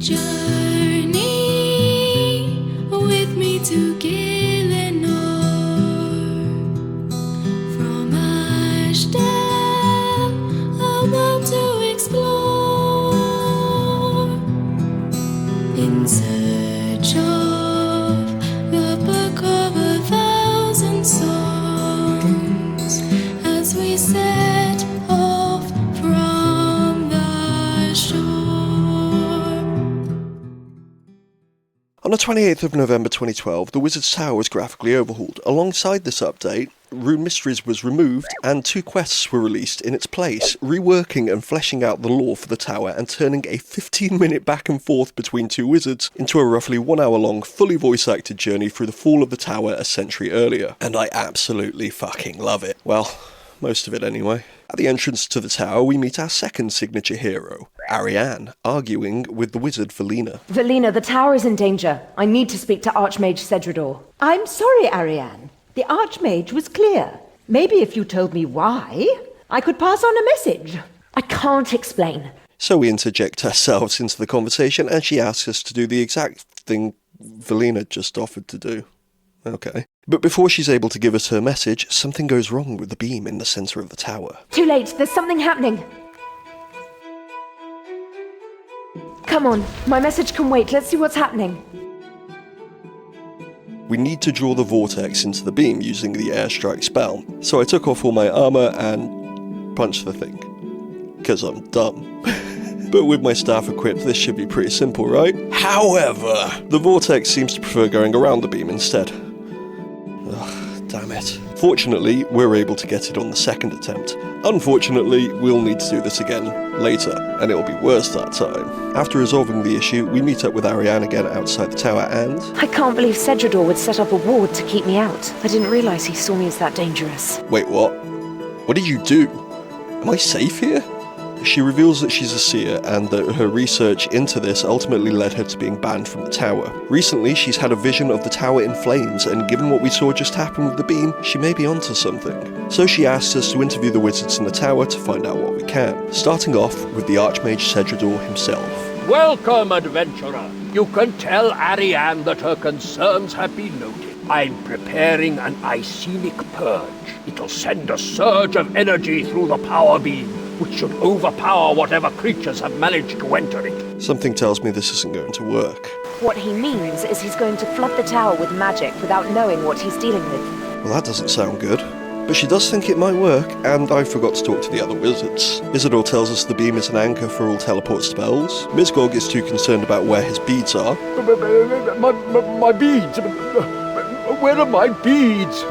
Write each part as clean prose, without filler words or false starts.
Journey with me to Gillinor, from Ashdale, a world to explore, in search of the book of 1,000 songs, as we set off from the shore. On the 28th of November 2012, the Wizard's Tower was graphically overhauled. Alongside this update, Rune Mysteries was removed and 2 quests were released in its place, reworking and fleshing out the lore for the tower and turning a 15-minute back and forth between 2 wizards into a roughly 1 hour long, fully voice-acted journey through the fall of the tower a century earlier. And I absolutely fucking love it. Well, most of it anyway. At the entrance to the tower, we meet our second signature hero, Ariane, arguing with the wizard Velina. Velina, the tower is in danger. I need to speak to Archmage Cedrador. I'm sorry, Ariane. The Archmage was clear. Maybe if you told me why, I could pass on a message. I can't explain. So we interject ourselves into the conversation and she asks us to do the exact thing Velina just offered to do. Okay. But before she's able to give us her message, something goes wrong with the beam in the centre of the tower. Too late, there's something happening. Come on, my message can wait. Let's see what's happening. We need to draw the vortex into the beam using the airstrike spell. So I took off all my armour and punched the thing. 'Cause I'm dumb. But with my staff equipped, this should be pretty simple, right? However, the vortex seems to prefer going around the beam instead. Ugh, damn it. Fortunately, we're able to get it on the second attempt. Unfortunately, we'll need to do this again later, and it'll be worse that time. After resolving the issue, we meet up with Ariane again outside the tower and... I can't believe Cedrador would set up a ward to keep me out. I didn't realise he saw me as that dangerous. Wait, what? What did you do? Am I safe here? She reveals that she's a seer and that her research into this ultimately led her to being banned from the tower. Recently, she's had a vision of the tower in flames, and given what we saw just happen with the beam, she may be onto something. So she asks us to interview the wizards in the tower to find out what we can, starting off with the Archmage Cedrador himself. Welcome, adventurer. You can tell Ariane that her concerns have been noted. I'm preparing an Icenic purge. It'll send a surge of energy through the power beam, which should overpower whatever creatures have managed to enter it. Something tells me this isn't going to work. What he means is he's going to flood the tower with magic without knowing what he's dealing with. Well, that doesn't sound good. But she does think it might work, and I forgot to talk to the other wizards. Isidore tells us the beam is an anchor for all teleport spells. Mizgog is too concerned about where his beads are. My beads? Where are my beads?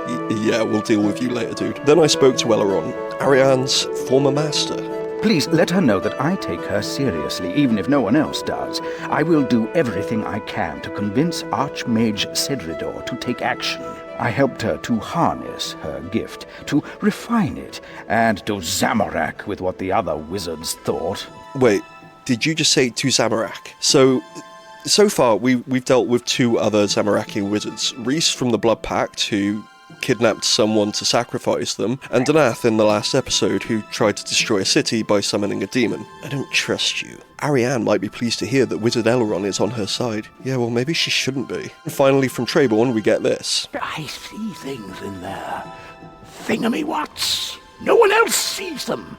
Yeah, we'll deal with you later, dude. Then I spoke to Elrond, Ariane's former master. Please let her know that I take her seriously, even if no one else does. I will do everything I can to convince Archmage Cedrador to take action. I helped her to harness her gift, to refine it, and to Zamorak with what the other wizards thought. Wait, did you just say to Zamorak? So far, we've dealt with 2 other Zamorakian wizards. Reese from the Blood Pact, who kidnapped someone to sacrifice them, and Danath in the last episode, who tried to destroy a city by summoning a demon. I don't trust you. Ariane might be pleased to hear that Wizard Elrond is on her side. Yeah, well, maybe she shouldn't be. And finally, from Treborn, we get this. I see things in there. Thingamy-whats. No one else sees them.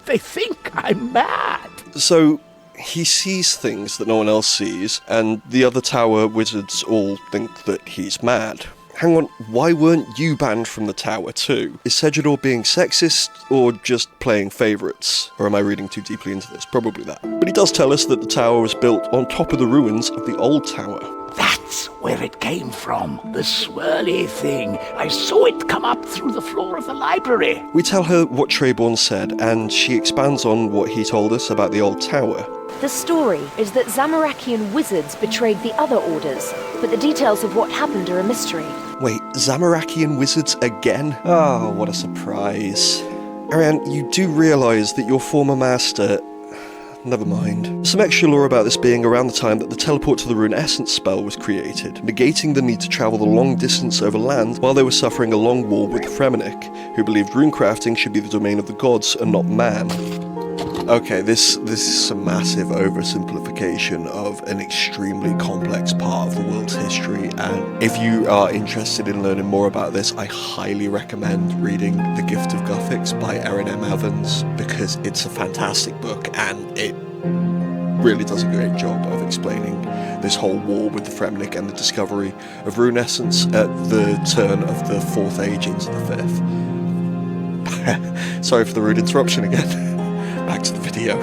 They think I'm mad. So, he sees things that no one else sees, and the other tower wizards all think that he's mad. Hang on, why weren't you banned from the tower too? Is Cedrador being sexist, or just playing favourites? Or am I reading too deeply into this? Probably that. But he does tell us that the tower was built on top of the ruins of the old tower. That's where it came from. The swirly thing. I saw it come up through the floor of the library. We tell her what Treborn said, and she expands on what he told us about the old tower. The story is that Zamorakian wizards betrayed the other orders, but the details of what happened are a mystery. Wait, Zamorakian wizards again? Oh, what a surprise. Ariane, you do realise that your former master... Never mind. Some extra lore about this being around the time that the Teleport to the Rune Essence spell was created, negating the need to travel the long distance over land while they were suffering a long war with Fremennik, who believed runecrafting should be the domain of the gods and not man. Okay, this is a massive oversimplification of an extremely complex part of the world's history, and if you are interested in learning more about this, I highly recommend reading The Gift of Guthix by Erin M. Evans, because it's a fantastic book and it really does a great job of explaining this whole war with the Fremnik and the discovery of rune essence at the turn of the 4th age into the 5th. Sorry for the rude interruption again. Back to the video.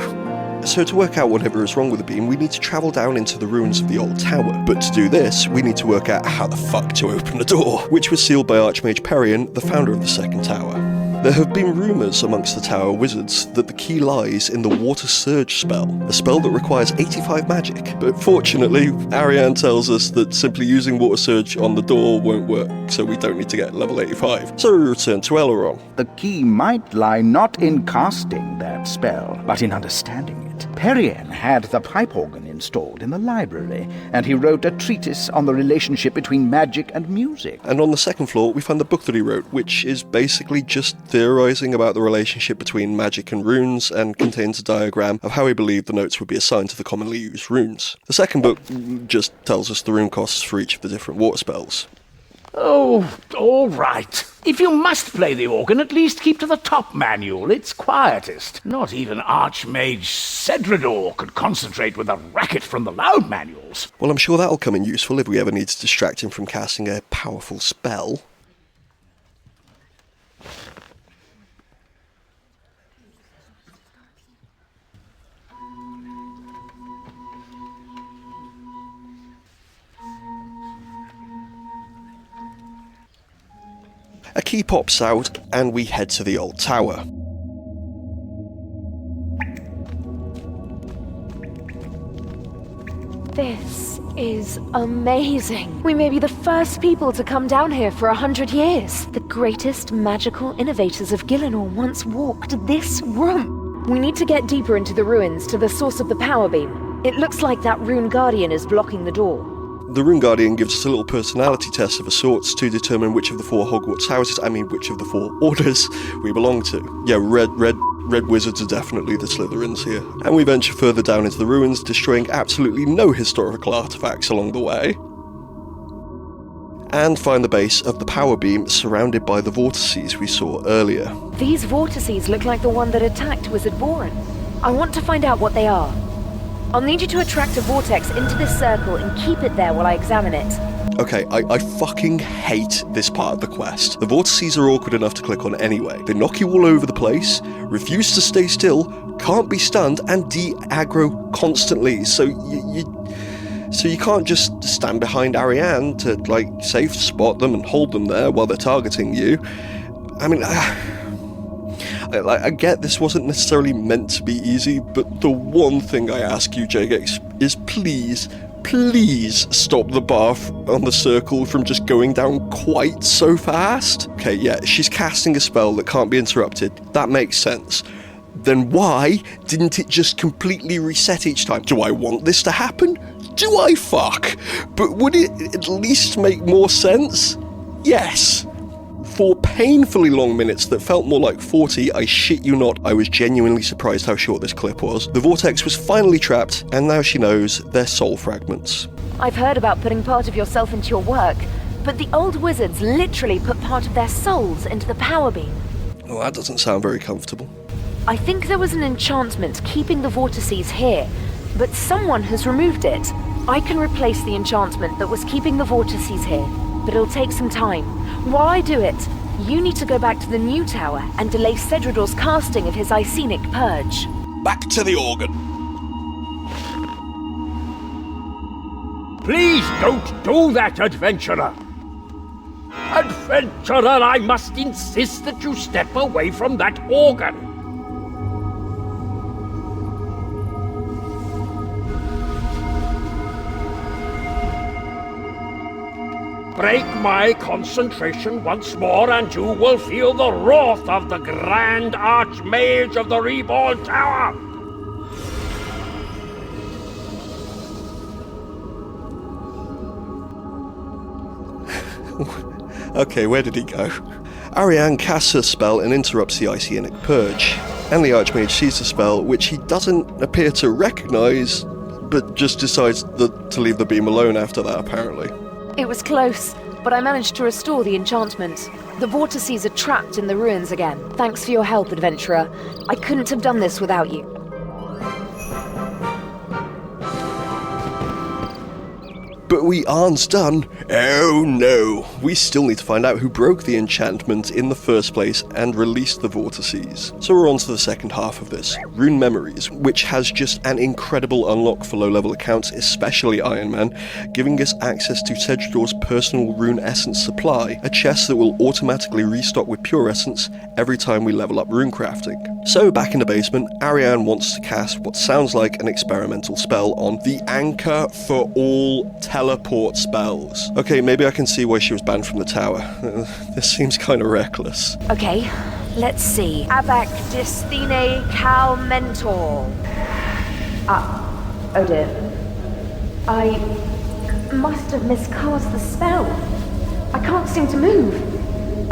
So to work out whatever is wrong with the beam, we need to travel down into the ruins of the old tower. But to do this, we need to work out how the fuck to open the door, which was sealed by Archmage Perian, the founder of the second tower. There have been rumours amongst the tower wizards that the key lies in the Water Surge spell, a spell that requires 85 magic. But fortunately, Ariane tells us that simply using Water Surge on the door won't work, so we don't need to get level 85. So we return to Elrond. The key might lie not in casting that spell, but in understanding it. Perian had the pipe organ installed in the library, and he wrote a treatise on the relationship between magic and music. And on the second floor, we find the book that he wrote, which is basically just theorising about the relationship between magic and runes, and contains a diagram of how he believed the notes would be assigned to the commonly used runes. The second book just tells us the rune costs for each of the different water spells. Oh, all right. If you must play the organ, at least keep to the top manual. It's quietest. Not even Archmage Sedridor could concentrate with a racket from the loud manuals. Well, I'm sure that'll come in useful if we ever need to distract him from casting a powerful spell. A key pops out, and we head to the old tower. This is amazing. We may be the first people to come down here for 100 years. The greatest magical innovators of Gielinor once walked this room. We need to get deeper into the ruins to the source of the power beam. It looks like that rune guardian is blocking the door. The Rune Guardian gives us a little personality test of a sorts to determine which of the 4 Hogwarts houses, which of the 4 orders we belong to. Yeah, red wizards are definitely the Slytherins here. And we venture further down into the ruins, destroying absolutely no historical artifacts along the way. And find the base of the power beam surrounded by the vortices we saw earlier. These vortices look like the one that attacked Wizard Boren. I want to find out what they are. I'll need you to attract a vortex into this circle and keep it there while I examine it. Okay, I fucking hate this part of the quest. The vortices are awkward enough to click on anyway. They knock you all over the place, refuse to stay still, can't be stunned, and de-aggro constantly. So you can't just stand behind Ariane to, safe spot them and hold them there while they're targeting you. I get this wasn't necessarily meant to be easy, but the one thing I ask you, Jagex, is please stop the bar on the circle from just going down quite so fast. Okay, yeah, she's casting a spell that can't be interrupted. That makes sense. Then why didn't it just completely reset each time? Do I want this to happen? Do I fuck? But would it at least make more sense? Yes. For painfully long minutes that felt more like 40, I shit you not, I was genuinely surprised how short this clip was. The vortex was finally trapped, and now she knows they're soul fragments. I've heard about putting part of yourself into your work, but the old wizards literally put part of their souls into the power beam. Well, that doesn't sound very comfortable. I think there was an enchantment keeping the vortices here, but someone has removed it. I can replace the enchantment that was keeping the vortices here, but it'll take some time. While I do it, you need to go back to the new tower and delay Sedridor's casting of his Icenic Purge. Back to the organ. Please don't do that, adventurer! Adventurer, I must insist that you step away from that organ! Break my concentration once more, and you will feel the wrath of the Grand Archmage of the Reborn Tower! Okay, where did he go? Ariane casts her spell and interrupts the Icenic Purge. and the Archmage sees the spell, which he doesn't appear to recognise, but just decides to leave the beam alone after that, apparently. It was close, but I managed to restore the enchantment. The vortices are trapped in the ruins again. Thanks for your help, adventurer. I couldn't have done this without you. But we aren't done. Oh no. We still need to find out who broke the enchantment in the first place and released the vortices. So we're on to the second half of this, Rune Memories, which has just an incredible unlock for low-level accounts, especially Iron Man, giving us access to Cedridor's personal rune essence supply, a chest that will automatically restock with pure essence every time we level up rune crafting. So back in the basement, Ariane wants to cast what sounds like an experimental spell on the Anchor for all teleport spells. Okay, maybe I can see why she was banned from the tower. This seems kind of reckless. Okay, let's see. Avac Destine Cal Mentor. Oh dear. I must have miscast the spell. I can't seem to move.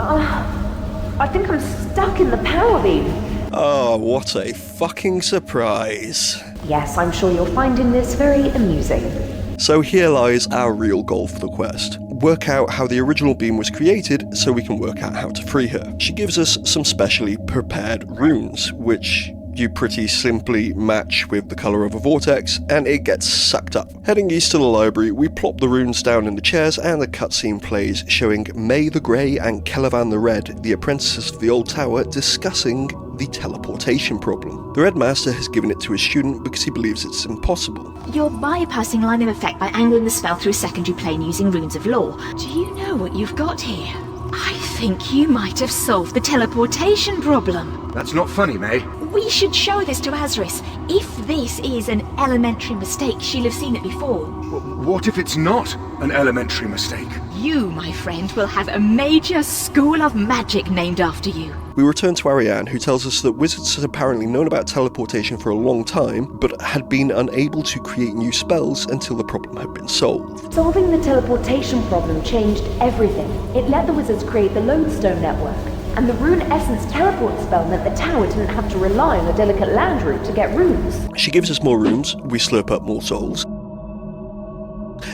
I think I'm stuck in the power beam. Oh, what a fucking surprise. Yes, I'm sure you're finding this very amusing. So here lies our real goal for the quest. Work out how the original beam was created so we can work out how to free her. She gives us some specially prepared runes, which you pretty simply match with the colour of a vortex, and it gets sucked up. Heading east to the library, we plop the runes down in the chairs and the cutscene plays showing May the Grey and Celavan the Red, the apprentices of the old tower, discussing the teleportation problem. The Red Master has given it to his student because he believes it's impossible. You're bypassing line of effect by angling the spell through secondary plane using runes of law. Do you know what you've got here? I think you might have solved the teleportation problem. That's not funny, May. We should show this to Azris. If this is an elementary mistake, she'll have seen it before. What if it's not an elementary mistake? You, my friend, will have a major school of magic named after you. We return to Ariane, who tells us that wizards had apparently known about teleportation for a long time, but had been unable to create new spells until the problem had been solved. Solving the teleportation problem changed everything. It let the wizards create the Lodestone network. And the rune essence teleport spell meant the tower didn't have to rely on a delicate land route to get runes. She gives us more rooms, we slurp up more souls,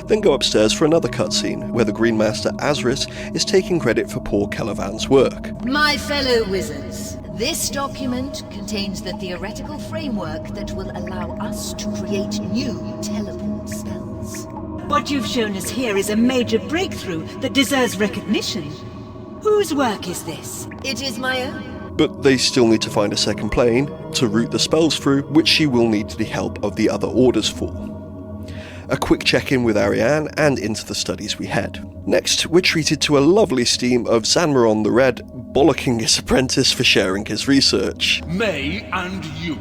then go upstairs for another cutscene, where the Green Master Azris is taking credit for poor Celavan's work. My fellow wizards, this document contains the theoretical framework that will allow us to create new teleport spells. What you've shown us here is a major breakthrough that deserves recognition. Whose work is this? It is my own. But they still need to find a second plane to route the spells through, which she will need the help of the other orders for. A quick check-in with Ariane, and into the studies we head. Next, we're treated to a lovely steam of Zanmaron the Red bollocking his apprentice for sharing his research. May and you.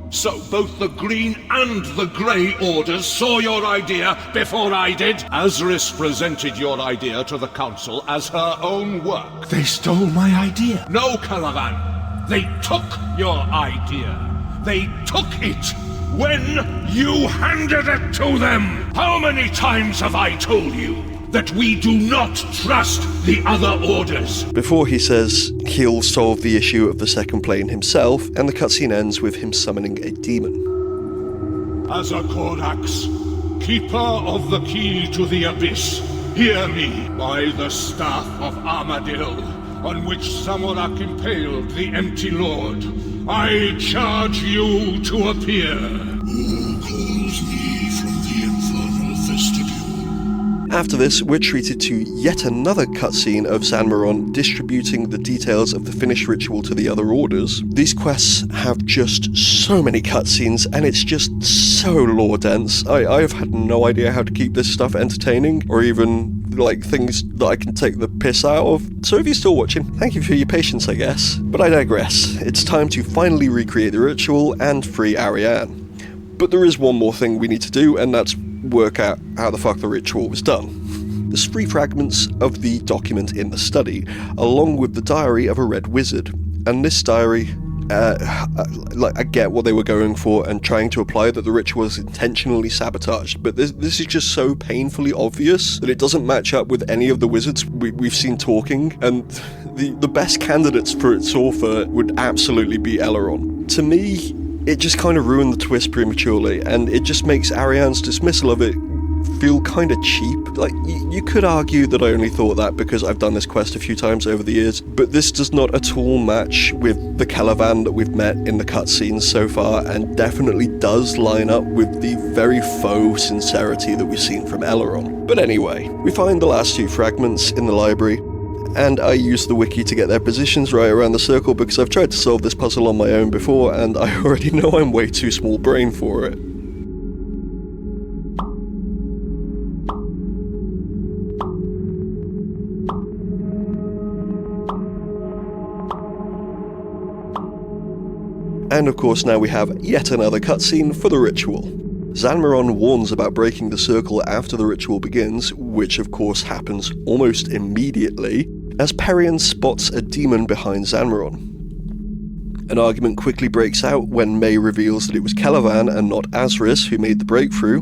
So both the Green and the Grey Orders saw your idea before I did? Azris presented your idea to the Council as her own work. They stole my idea. No, Celavan. They took your idea. They took it when you handed it to them. How many times have I told you that we do not trust the other orders? Before he says he'll solve the issue of the second plane himself, and the cutscene ends with him summoning a demon. As a Corax, keeper of the key to the abyss, hear me. By the staff of Armadil, on which Zamorak impaled the empty lord, I charge you to appear. Who calls me from the infernal vestibule? After this, we're treated to yet another cutscene of Zanmaron distributing the details of the finished ritual to the other orders. These quests have just so many cutscenes, and it's just so lore-dense. I've had no idea how to keep this stuff entertaining, or even like things that I can take the piss out of. So if you're still watching, thank you for your patience, I guess. But I digress. It's time to finally recreate the ritual and free Ariane. But there is one more thing we need to do, and that's work out how the fuck the ritual was done. There's 3 fragments of the document in the study, along with the diary of a red wizard. And this diary, I get what they were going for and trying to apply that the ritual was intentionally sabotaged, but this is just so painfully obvious that it doesn't match up with any of the wizards we've seen talking, and the best candidates for its author would absolutely be Elrond. to me, it just kind of ruined the twist prematurely, and it just makes Ariane's dismissal of it feel kind of cheap. Like, you could argue that I only thought that because I've done this quest a few times over the years, but this does not at all match with the Calavan that we've met in the cutscenes so far, and definitely does line up with the very faux sincerity that we've seen from Elrond. But anyway, we find the last two fragments in the library, and I use the wiki to get their positions right around the circle because I've tried to solve this puzzle on my own before, and I already know I'm way too small brain for it. And of course now we have yet another cutscene for the ritual. Zanmaron warns about breaking the circle after the ritual begins, which of course happens almost immediately, as Perian spots a demon behind Zanmaron. An argument quickly breaks out when May reveals that it was Calavan and not Azris who made the breakthrough.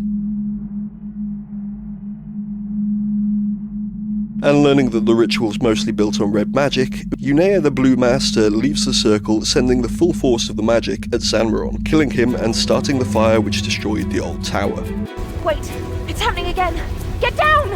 And learning that the ritual's mostly built on red magic, Unea the Blue Master leaves the circle, sending the full force of the magic at Zanmaron, killing him and starting the fire which destroyed the old tower. Wait, it's happening again! Get down!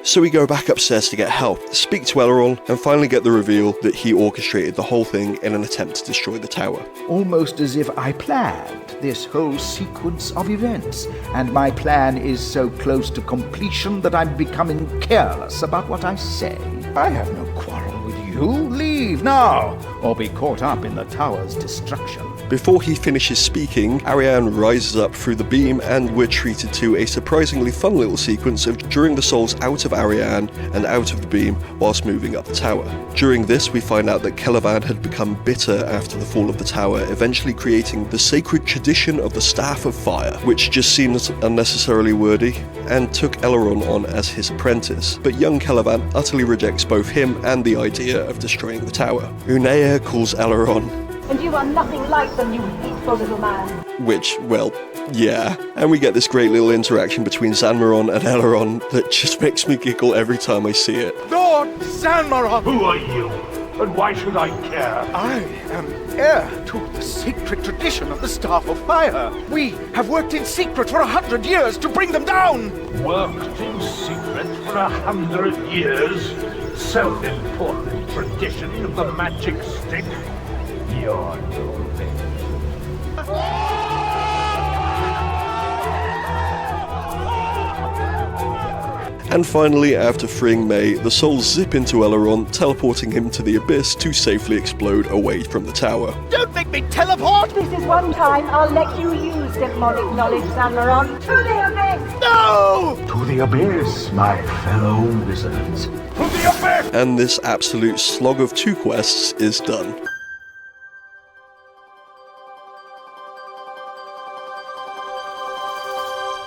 So we go back upstairs to get help, speak to Elrond, and finally get the reveal that he orchestrated the whole thing in an attempt to destroy the tower. Almost as if I planned this whole sequence of events, and my plan is so close to completion that I'm becoming careless about what I say. I have no quarrel with you. Leave now, or be caught up in the tower's destruction. Before he finishes speaking, Ariane rises up through the beam, and we're treated to a surprisingly fun little sequence of drawing the souls out of Ariane and out of the beam whilst moving up the tower. During this, we find out that Calavan had become bitter after the fall of the tower, eventually creating the sacred tradition of the Staff of Fire, which just seems unnecessarily wordy, and took Elrond on as his apprentice. But young Calavan utterly rejects both him and the idea of destroying the tower. Unea calls Elrond, And you are nothing like them, you hateful little man. which, well, yeah. And we get this great little interaction between Zanmaron and Elrond that just makes me giggle every time I see it. Lord Zanmaron! Who are you? And why should I care? I am heir to the sacred tradition of the Staff of Fire. We have worked in secret for 100 years to bring them down. Worked in secret for 100 years? Self-important tradition of the magic stick? You're no better. And finally, after freeing May, the souls zip into Elrond, teleporting him to the abyss to safely explode away from the tower. Don't make me teleport! This is one time I'll let you use demonic knowledge, Zanmaron. To the abyss! No! To the abyss, my fellow wizards. To the abyss! And this absolute slog of 2 quests is done.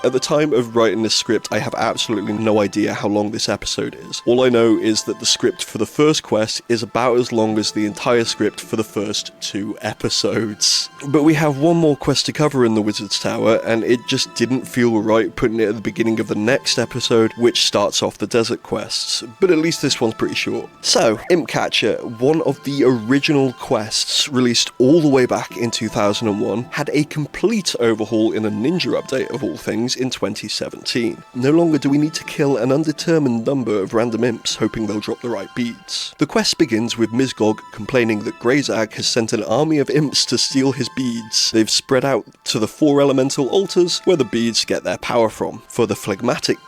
At the time of writing this script, I have absolutely no idea how long this episode is. All I know is that the script for the first quest is about as long as the entire script for the first 2 episodes. But we have one more quest to cover in the Wizard's Tower, and it just didn't feel right putting it at the beginning of the next episode, which starts off the desert quests. But at least this one's pretty short. So, Imp Catcher, one of the original quests released all the way back in 2001, had a complete overhaul in a ninja update of all things in 2017. No longer do we need to kill an undetermined number of random imps hoping they'll drop the right beads. The quest begins with Mizgog complaining that Greyzag has sent an army of imps to steal his beads. They've spread out to the 4 elemental altars where the beads get their power from. For the phlegmatic?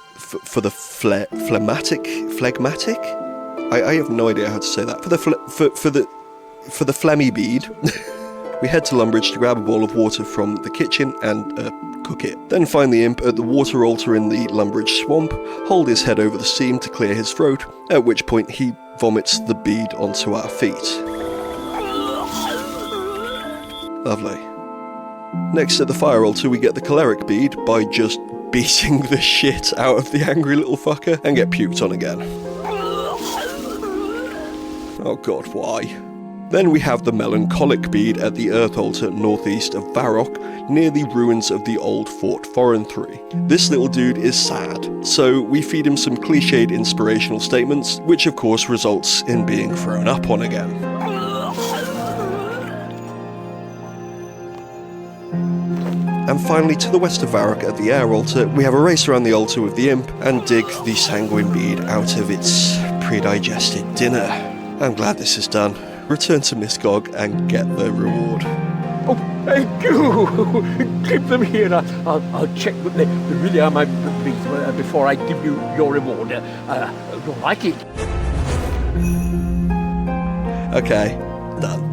I have no idea how to say that. For the phlegmy bead, we head to Lumbridge to grab a bowl of water from the kitchen and cook it. Then find the imp at the water altar in the Lumbridge swamp, hold his head over the seam to clear his throat, at which point he vomits the bead onto our feet. Lovely. Next at the fire altar we get the choleric bead by just beating the shit out of the angry little fucker and get puked on again. Oh god, why? Then we have the melancholic bead at the earth altar northeast of Varrock, near the ruins of the old Fort Foreign 3. This little dude is sad, so we feed him some cliched inspirational statements, which of course results in being thrown up on again. And finally, to the west of Varrock at the air altar, we have a race around the altar with the imp and dig the sanguine bead out of its pre-digested dinner. I'm glad this is done. Return to Misgog and get the reward. Oh, thank you! Keep them here. I'll check that they really are my beads before I give you your reward. You'll like it. Okay, done.